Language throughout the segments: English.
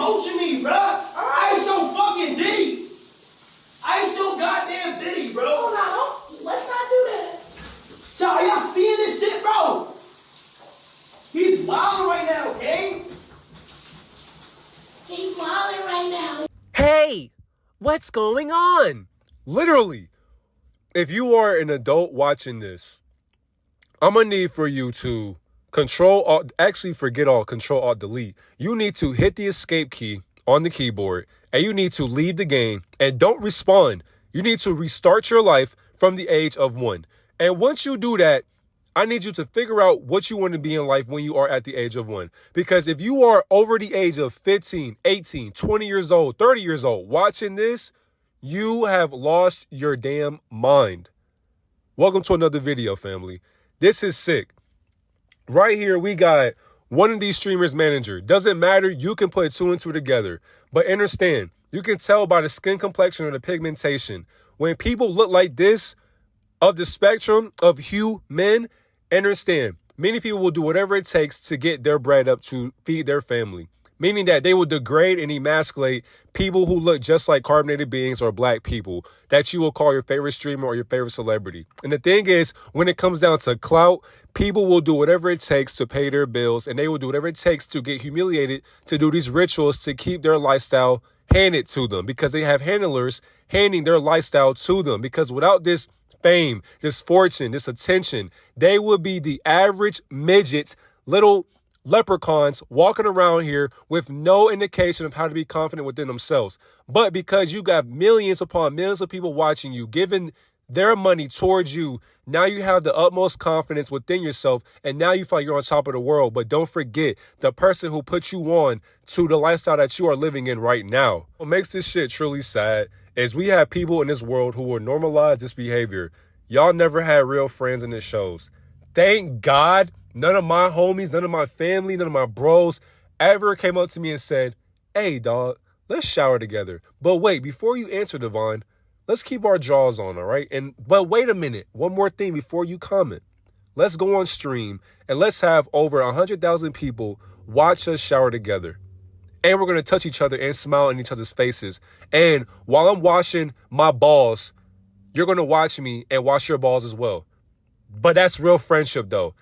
coaching me, bro. I ain't so fucking diddy. I ain't so goddamn diddy, bro. Hold on, let's not do that. Y'all feeling this shit, bro? He's wilding right now, okay? He's wilding right now. Hey, what's going on? Literally, if you are an adult watching this, I'm going to need for you to Control Alt Delete. You need to hit the escape key on the keyboard and you need to leave the game and don't respawn. You need to restart your life from the age of 1. And once you do that, I need you to figure out what you want to be in life when you are at the age of 1. Because if you are over the age of 15, 18, 20 years old, 30 years old watching this, you have lost your damn mind. Welcome to another video, family. This is sick. Right here, we got one of these streamers' manager. Doesn't matter. You can put 2 and 2 together. But understand, you can tell by the skin complexion or the pigmentation. When people look like this, of the spectrum of hue men, understand, many people will do whatever it takes to get their bread up to feed their family. Meaning that they will degrade and emasculate people who look just like carbonated beings or black people that you will call your favorite streamer or your favorite celebrity. And the thing is, when it comes down to clout, people will do whatever it takes to pay their bills, and they will do whatever it takes to get humiliated, to do these rituals to keep their lifestyle handed to them, because they have handlers handing their lifestyle to them. Because without this fame, this fortune, this attention, they would be the average midgets, little leprechauns walking around here with no indication of how to be confident within themselves. But because you got millions upon millions of people watching you, giving their money towards you, now you have the utmost confidence within yourself, and now you feel like you're on top of the world. But don't forget the person who put you on to the lifestyle that you are living in right now. What makes this shit truly sad is we have people in this world who will normalize this behavior. Y'all never had real friends in this shows. Thank God none of my homies, none of my family, none of my bros ever came up to me and said, hey, dog, let's shower together. But wait, before you answer, Devon, let's keep our jaws on, all right? But wait a minute. One more thing before you comment. Let's go on stream and let's have over 100,000 people watch us shower together. And we're going to touch each other and smile in each other's faces. And while I'm washing my balls, you're going to watch me and wash your balls as well. But that's real friendship, though.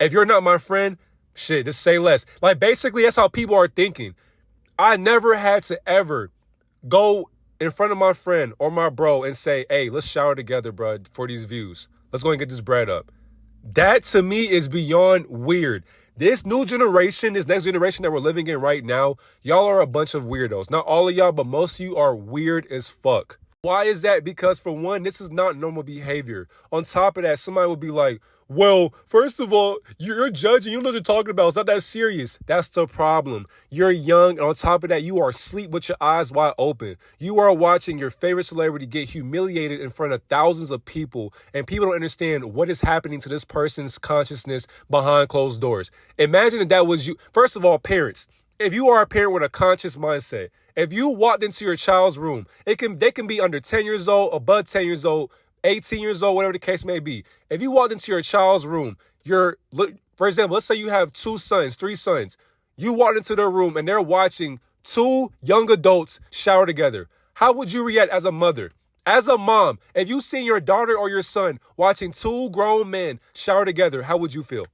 If you're not my friend, shit, just say less. Like, basically, that's how people are thinking. I never had to ever go in front of my friend or my bro and say, hey, let's shower together, bro, for these views. Let's go and get this bread up. That, to me, is beyond weird. This new generation, this next generation that we're living in right now, y'all are a bunch of weirdos. Not all of y'all, but most of you are weird as fuck. Why is that? Because, for one, this is not normal behavior. On top of that, somebody will be like, well, first of all, you're judging. You know what you're talking about. It's not that serious. That's the problem. You're young. And on top of that, you are asleep with your eyes wide open. You are watching your favorite celebrity get humiliated in front of thousands of people. And people don't understand what is happening to this person's consciousness behind closed doors. Imagine if that was you. First of all, parents, if you are a parent with a conscious mindset, if you walked into your child's room, they can be under 10 years old, above 10 years old, 18 years old, whatever the case may be. If you walked into your child's room, for example, let's say you have 2 sons, 3 sons. You walked into their room and they're watching 2 young adults shower together. How would you react as a mother? As a mom, if you seen your daughter or your son watching 2 grown men shower together, how would you feel?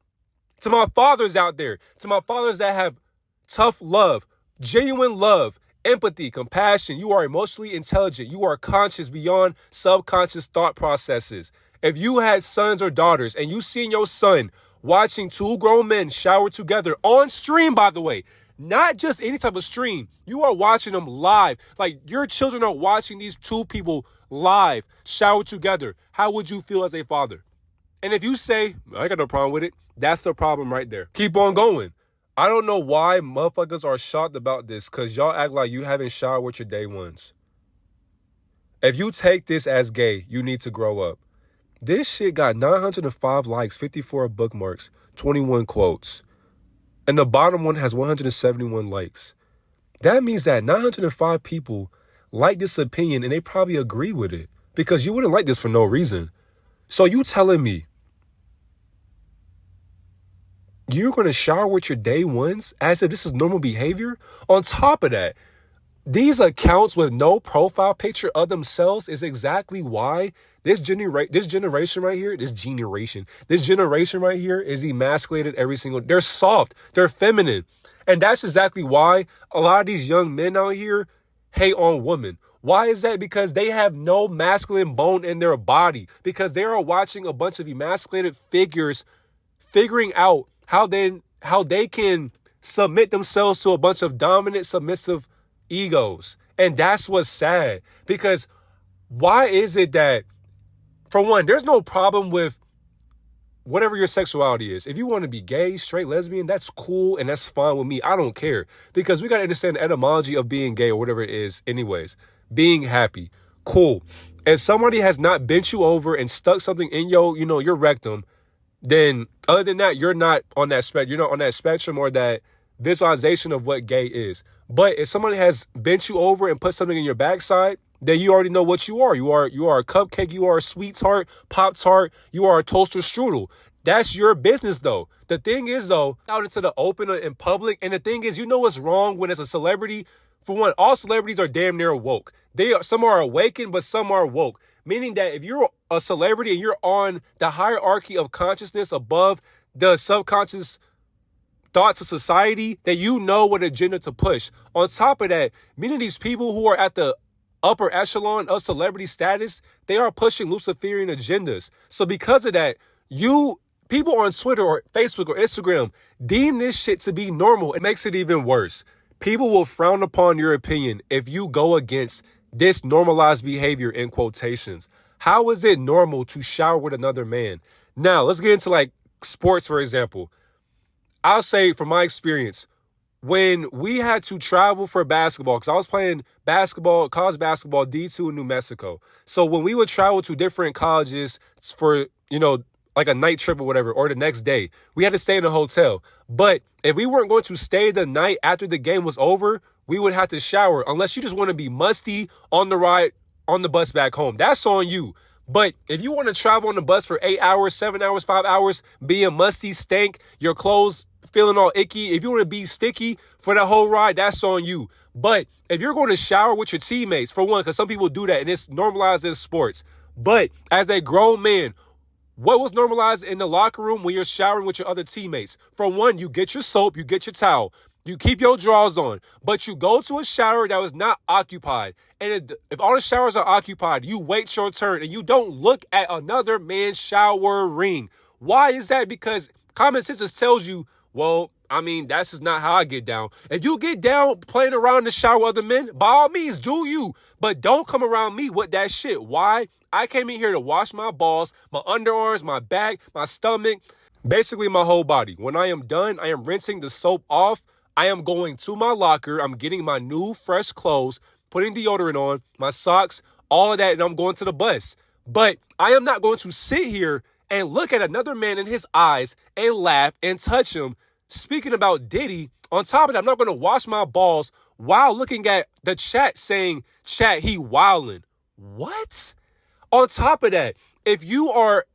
To my fathers out there, to my fathers that have tough love, genuine love, empathy, compassion. You are emotionally intelligent. You are conscious beyond subconscious thought processes. If you had sons or daughters and you seen your son watching 2 grown men shower together on stream, by the way, not just any type of stream, you are watching them live. Like, your children are watching these 2 people live shower together. How would you feel as a father? And if you say, I got no problem with it, that's the problem right there. Keep on going. I don't know why motherfuckers are shocked about this, because y'all act like you haven't showered with your day ones. If you take this as gay, you need to grow up. This shit got 905 likes, 54 bookmarks, 21 quotes. And the bottom one has 171 likes. That means that 905 people like this opinion and they probably agree with it, because you wouldn't like this for no reason. So you telling me you're going to shower with your day ones as if this is normal behavior? On top of that, these accounts with no profile picture of themselves is exactly why this generation right here is emasculated every single. They're soft, they're feminine, and that's exactly why a lot of these young men out here hate on women. Why is that? Because they have no masculine bone in their body, because they are watching a bunch of emasculated figures figuring out how they can submit themselves to a bunch of dominant, submissive egos. And that's what's sad, because why is it that, for one, there's no problem with whatever your sexuality is. If you want to be gay, straight, lesbian, that's cool and that's fine with me. I don't care, because we got to understand the etymology of being gay or whatever it is anyways. Being happy, cool. If somebody has not bent you over and stuck something in your rectum, then other than that, you're not on that you're not on that spectrum or that visualization of what gay is. But if somebody has bent you over and put something in your backside, then you already know what you are. You are a cupcake, you are a sweet tart, Pop-Tart, you are a toaster strudel. That's your business, though. The thing is, though, out into the open in public, and the thing is, you know what's wrong when it's a celebrity? For one, all celebrities are damn near woke. Some are awakened, but some are woke. Meaning that if you're a celebrity and you're on the hierarchy of consciousness above the subconscious thoughts of society, that you know what agenda to push. On top of that, many of these people who are at the upper echelon of celebrity status, they are pushing Luciferian agendas. So because of that, people on Twitter or Facebook or Instagram deem this shit to be normal. It makes it even worse. People will frown upon your opinion if you go against this normalized behavior, in quotations. How is it normal to shower with another man? Now, let's get into like sports, for example. I'll say from my experience, when we had to travel for basketball, because I was playing basketball, college basketball, D2 in New Mexico. So when we would travel to different colleges for, like a night trip or whatever, or the next day, we had to stay in a hotel. But if we weren't going to stay the night after the game was over, we would have to shower, unless you just want to be musty on the ride, on the bus back home. That's on you. But if you want to travel on the bus for 8 hours, 7 hours, 5 hours, being musty, stank, your clothes feeling all icky, if you want to be sticky for that whole ride, that's on you. But if you're going to shower with your teammates, for one, because some people do that and it's normalized in sports. But as a grown man, what was normalized in the locker room when you're showering with your other teammates? For one, you get your soap, you get your towel, you keep your drawers on, but you go to a shower that was not occupied. And if all the showers are occupied, you wait your turn and you don't look at another man showering. Why is that? Because common sense just tells you, well, that's just not how I get down. If you get down playing around in the shower with other men, by all means, do you. But don't come around me with that shit. Why? I came in here to wash my balls, my underarms, my back, my stomach, basically my whole body. When I am done, I am rinsing the soap off. I am going to my locker. I'm getting my new fresh clothes, putting deodorant on, my socks, all of that, and I'm going to the bus. But I am not going to sit here and look at another man in his eyes and laugh and touch him. Speaking about Diddy, on top of that, I'm not going to wash my balls while looking at the chat saying, chat, he wildin'. What? On top of that, if you are,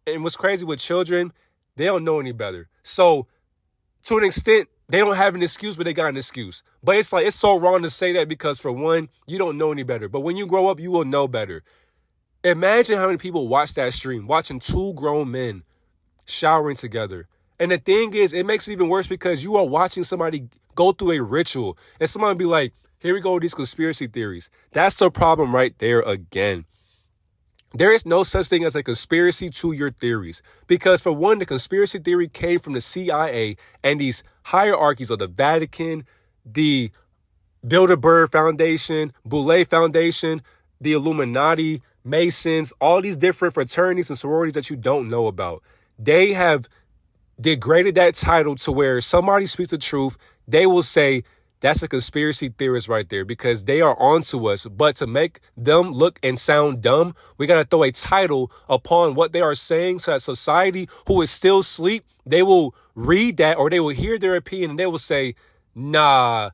and what's crazy with children, they don't know any better. So to an extent, they don't have an excuse, but they got an excuse. But it's like, it's so wrong to say that because, for one, you don't know any better. But when you grow up, you will know better. Imagine how many people watch that stream, watching two grown men showering together. And the thing is, it makes it even worse because you are watching somebody go through a ritual. And somebody be like, here we go with these conspiracy theories. That's the problem right there again. There is no such thing as a conspiracy to your theories. Because for one, the conspiracy theory came from the CIA and these hierarchies of the Vatican, the Bilderberg Foundation, Boule Foundation, the Illuminati, Masons, all these different fraternities and sororities that you don't know about. They have degraded that title to where somebody speaks the truth, they will say that's a conspiracy theorist right there because they are onto us. But to make them look and sound dumb, we got to throw a title upon what they are saying so that society who is still asleep, they will read that or they will hear their opinion and they will say, nah,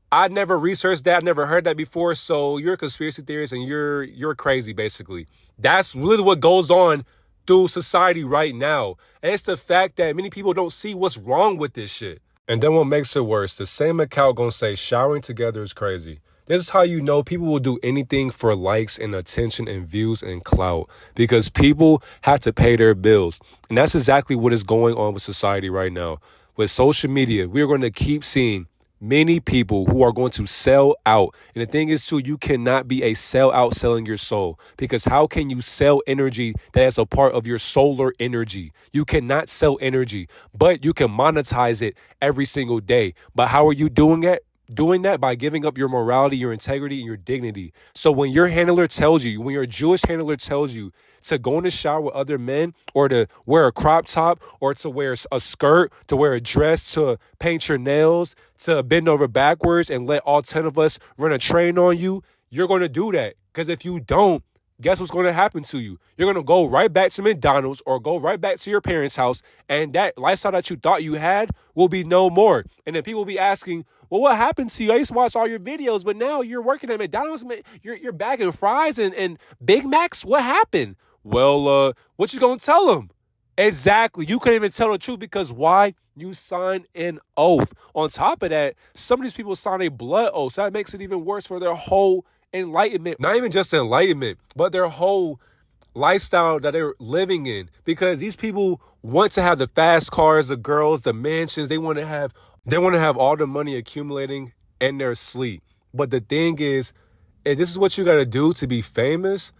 I never researched that. I never heard that before. So you're a conspiracy theorist and you're crazy, basically. That's really what goes on through society right now. And it's the fact that many people don't see what's wrong with this shit. And then what makes it worse, the same account gonna say showering together is crazy. This is how you know people will do anything for likes and attention and views and clout, because people have to pay their bills. And that's exactly what is going on with society right now. With social media, we're going to keep seeing many people who are going to sell out. And the thing is, too, you cannot be a sellout selling your soul, because how can you sell energy that is a part of your solar energy? You cannot sell energy, but you can monetize it every single day. But how are you doing it? Doing that by giving up your morality, your integrity, and your dignity. So when your handler tells you, when your Jewish handler tells you to go in the shower with other men, or to wear a crop top, or to wear a skirt, to wear a dress, to paint your nails, to bend over backwards and let all 10 of us run a train on you, you're going to do that. Because if you don't, guess what's going to happen to you? You're going to go right back to McDonald's or go right back to your parents' house, and that lifestyle that you thought you had will be no more. And then people will be asking, well, what happened to you? I used to watch all your videos, but now you're working at McDonald's. You're bagging fries and Big Macs. What happened? Well, what you going to tell them? Exactly. You couldn't even tell the truth, because why? You signed an oath. On top of that, some of these people sign a blood oath. So that makes it even worse for their whole enlightenment. Not even just enlightenment, but their whole lifestyle that they're living in, because these people want to have the fast cars, the girls, the mansions. They want to have all the money accumulating in their sleep. But the thing is, if this is what you got to do to be famous,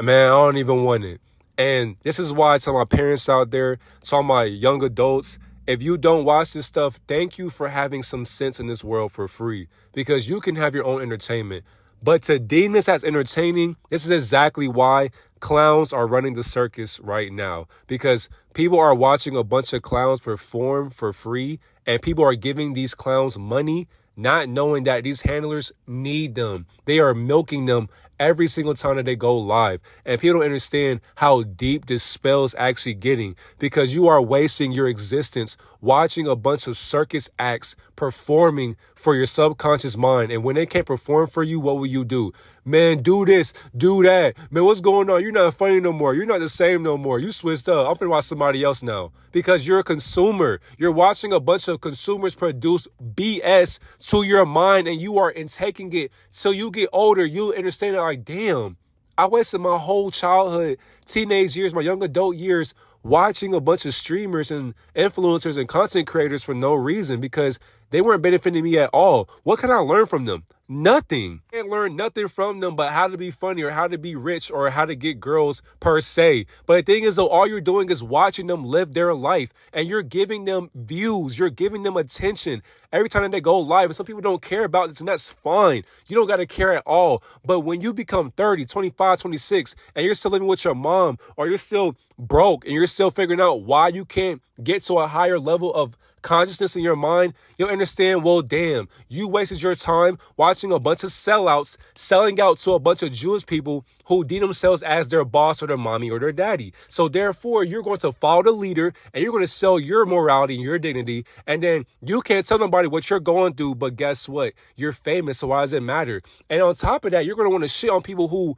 man, I don't even want it. And this is why I tell my parents out there, tell my young adults, if you don't watch this stuff, thank you for having some sense in this world for free, because you can have your own entertainment. But to deem this as entertaining, this is exactly why clowns are running the circus right now, because people are watching a bunch of clowns perform for free, and people are giving these clowns money, not knowing that these handlers need them. They are milking them every single time that they go live. And people don't understand how deep this spell is actually getting, because you are wasting your existence watching a bunch of circus acts performing for your subconscious mind. And when they can't perform for you, what will you do? Man, do this, do that. Man, what's going on? You're not funny no more. You're not the same no more. You switched up. I'm finna watch somebody else now. Because you're a consumer. You're watching a bunch of consumers produce BS to your mind, and you are taking it. So you get older, you understand that, like, damn, I wasted my whole childhood, teenage years, my young adult years watching a bunch of streamers and influencers and content creators for no reason, because they weren't benefiting me at all. What can I learn from them? Nothing. I can't learn nothing from them but how to be funny, or how to be rich, or how to get girls per se. But the thing is, though, all you're doing is watching them live their life, and you're giving them views. You're giving them attention every time that they go live. And some people don't care about this, and that's fine. You don't got to care at all. But when you become 30, 25, 26, and you're still living with your mom, or you're still broke, and you're still figuring out why you can't get to a higher level of consciousness in your mind, you'll understand, well, damn, you wasted your time watching a bunch of sellouts selling out to a bunch of Jewish people who deem themselves as their boss or their mommy or their daddy. So therefore, you're going to follow the leader, and you're going to sell your morality and your dignity. And then you can't tell nobody what you're going through, but guess what? You're famous, so why does it matter? And on top of that, you're going to want to shit on people who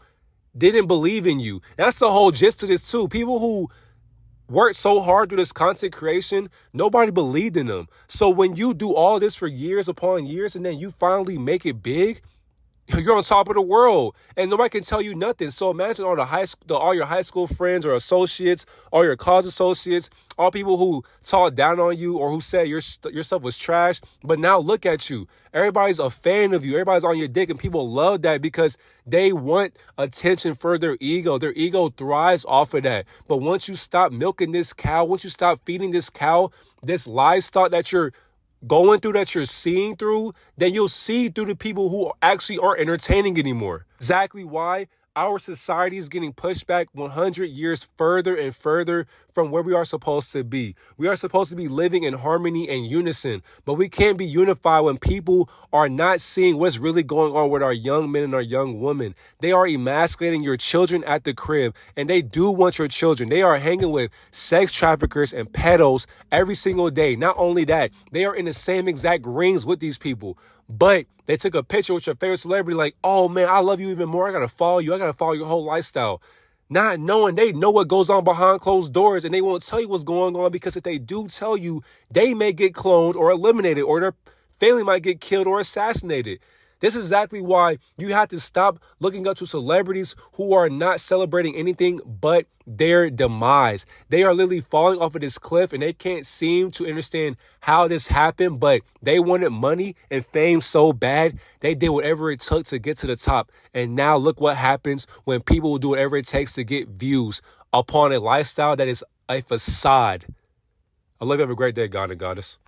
didn't believe in you. That's the whole gist of this too. People who worked so hard through this content creation, nobody believed in them. So when you do all this for years upon years, and then you finally make it big, you're on top of the world, and nobody can tell you nothing. So imagine all all your high school friends or associates, all your college associates, all people who talked down on you or who said your stuff was trash. But now look at you. Everybody's a fan of you. Everybody's on your dick, and people love that because they want attention for their ego. Their ego thrives off of that. But once you stop milking this cow, once you stop feeding this cow, this livestock that you're going through, that you're seeing through, then you'll see through the people who actually aren't entertaining anymore. Exactly why our society is getting pushed back 100 years further and further from where we are supposed to be. We are supposed to be living in harmony and unison, but we can't be unified when people are not seeing what's really going on with our young men and our young women. They are emasculating your children at the crib, and they do want your children. They are hanging with sex traffickers and pedos every single day. Not only that, they are in the same exact rings with these people. But they took a picture with your favorite celebrity, like, oh man, I love you even more. I got to follow you. I got to follow your whole lifestyle. not knowing they know what goes on behind closed doors, and they won't tell you what's going on, because if they do tell you, they may get cloned or eliminated, or their family might get killed or assassinated. This is exactly why you have to stop looking up to celebrities who are not celebrating anything but their demise. They are literally falling off of this cliff, and they can't seem to understand how this happened, but they wanted money and fame so bad, they did whatever it took to get to the top. And now look what happens when people will do whatever it takes to get views upon a lifestyle that is a facade. I love you. Have a great day, God and Goddess.